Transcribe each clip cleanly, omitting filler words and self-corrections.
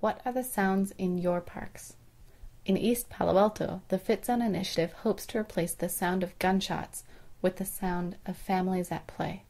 What are the sounds in your parks? In East Palo Alto, the Fit Zone initiative hopes to replace the sound of gunshots with the sound of families at play.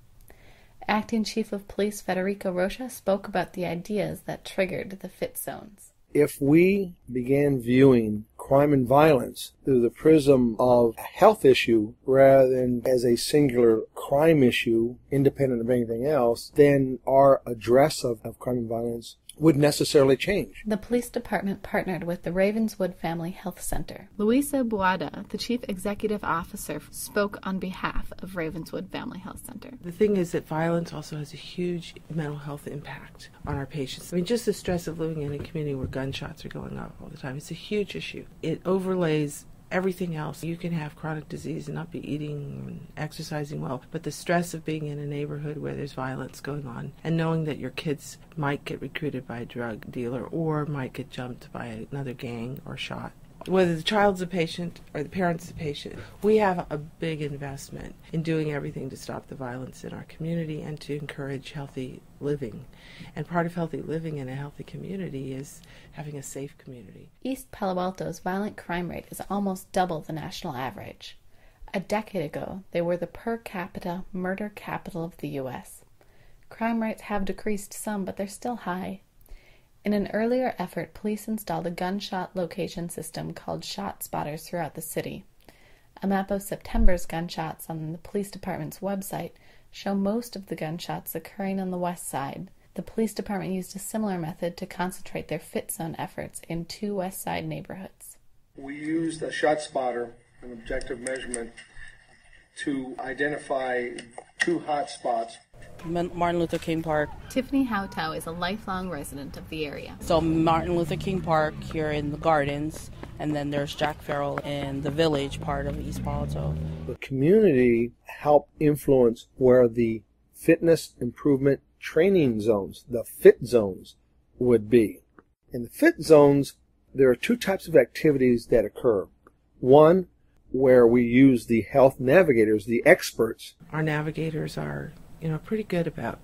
Acting Chief of Police Federico Rocha spoke about the ideas that triggered the Fit Zones. If we began viewing crime and violence through the prism of a health issue rather than as a singular crime issue, independent of anything else, then our address of crime and violence would necessarily change. The police department partnered with the Ravenswood Family Health Center. Luisa Buada, the chief executive officer, spoke on behalf of Ravenswood Family Health Center. The thing is that violence also has a huge mental health impact on our patients. I mean, just the stress of living in a community where gunshots are going off all the time, it's a huge issue. It overlays everything else. You can have chronic disease and not be eating and exercising well, but the stress of being in a neighborhood where there's violence going on and knowing that your kids might get recruited by a drug dealer or might get jumped by another gang or shot. Whether the child's a patient or the parent's a patient, we have a big investment in doing everything to stop the violence in our community and to encourage healthy living. And part of healthy living in a healthy community is having a safe community. East Palo Alto's violent crime rate is almost double the national average. A decade ago, they were the per capita murder capital of the U.S. Crime rates have decreased some, but they're still high. In an earlier effort, police installed a gunshot location system called Shot Spotters throughout the city. A map of September's gunshots on the police department's website show most of the gunshots occurring on the west side. The police department used a similar method to concentrate their Fit Zone efforts in 2 west side neighborhoods. We used a shot spotter, an objective measurement, to identify 2 hot spots. Martin Luther King Park. Tiffany Howtow is a lifelong resident of the area. So Martin Luther King Park here in the Gardens, and then there's Jack Farrell in the Village part of East Palo Alto. The community helped influence where the fitness improvement training zones, the Fit Zones, would be. In the Fit Zones, there are 2 types of activities that occur. One, where we use the health navigators, the experts. Our navigators are pretty good about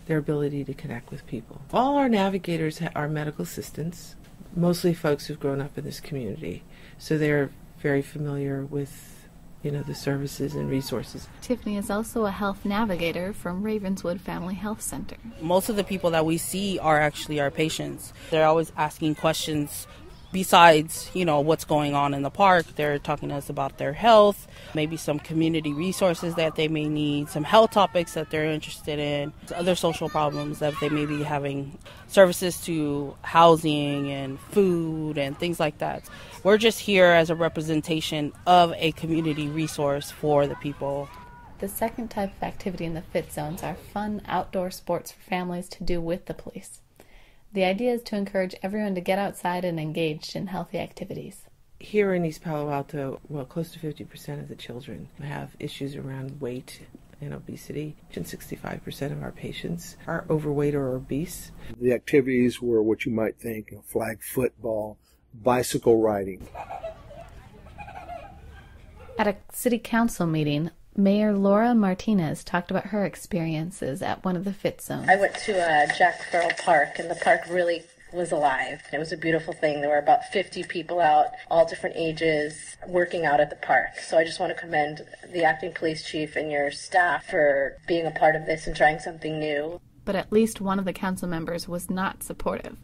their ability to connect with people. All our navigators are medical assistants, mostly folks who've grown up in this community, so they're very familiar with, the services and resources. Tiffany is also a health navigator from Ravenswood Family Health Center. Most of the people that we see are actually our patients. They're always asking questions besides, what's going on in the park. They're talking to us about their health, maybe some community resources that they may need, some health topics that they're interested in, other social problems that they may be having, services to housing and food and things like that. We're just here as a representation of a community resource for the people. The second type of activity in the Fit Zones are fun outdoor sports for families to do with the police. The idea is to encourage everyone to get outside and engaged in healthy activities. Here in East Palo Alto, close to 50% of the children have issues around weight and obesity, and 65% of our patients are overweight or obese. The activities were what you might think, flag football, bicycle riding. At a city council meeting, Mayor Laura Martinez talked about her experiences at one of the Fit Zones. I went to Jack Farrell Park, and the park really was alive. It was a beautiful thing. There were about 50 people out, all different ages, working out at the park. So I just want to commend the acting police chief and your staff for being a part of this and trying something new. But at least one of the council members was not supportive.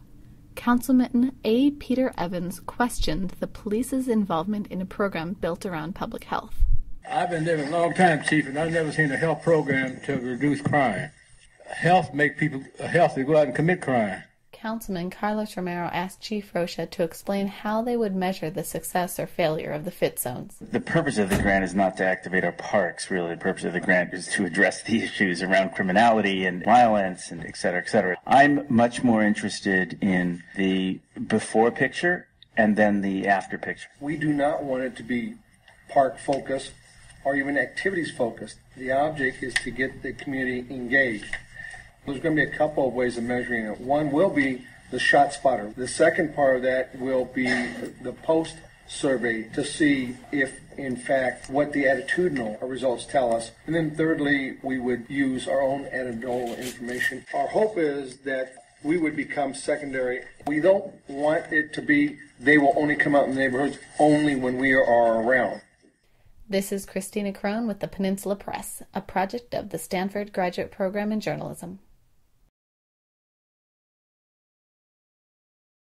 Councilman A. Peter Evans questioned the police's involvement in a program built around public health. I've been there a long time, Chief, and I've never seen a health program to reduce crime. Health make people healthy, go out and commit crime. Councilman Carlos Romero asked Chief Rocha to explain how they would measure the success or failure of the Fit Zones. The purpose of the grant is not to activate our parks, really. The purpose of the grant is to address the issues around criminality and violence and et cetera, et cetera. I'm much more interested in the before picture and then the after picture. We do not want it to be park-focused or even activities-focused. The object is to get the community engaged. There's going to be a couple of ways of measuring it. One will be the shot spotter. The second part of that will be the post-survey to see if, in fact, what the attitudinal results tell us. And then thirdly, we would use our own anecdotal information. Our hope is that we would become secondary. We don't want it to be they will only come out in the neighborhoods only when we are around. This is Christina Crone with the Peninsula Press, a project of the Stanford Graduate Program in Journalism.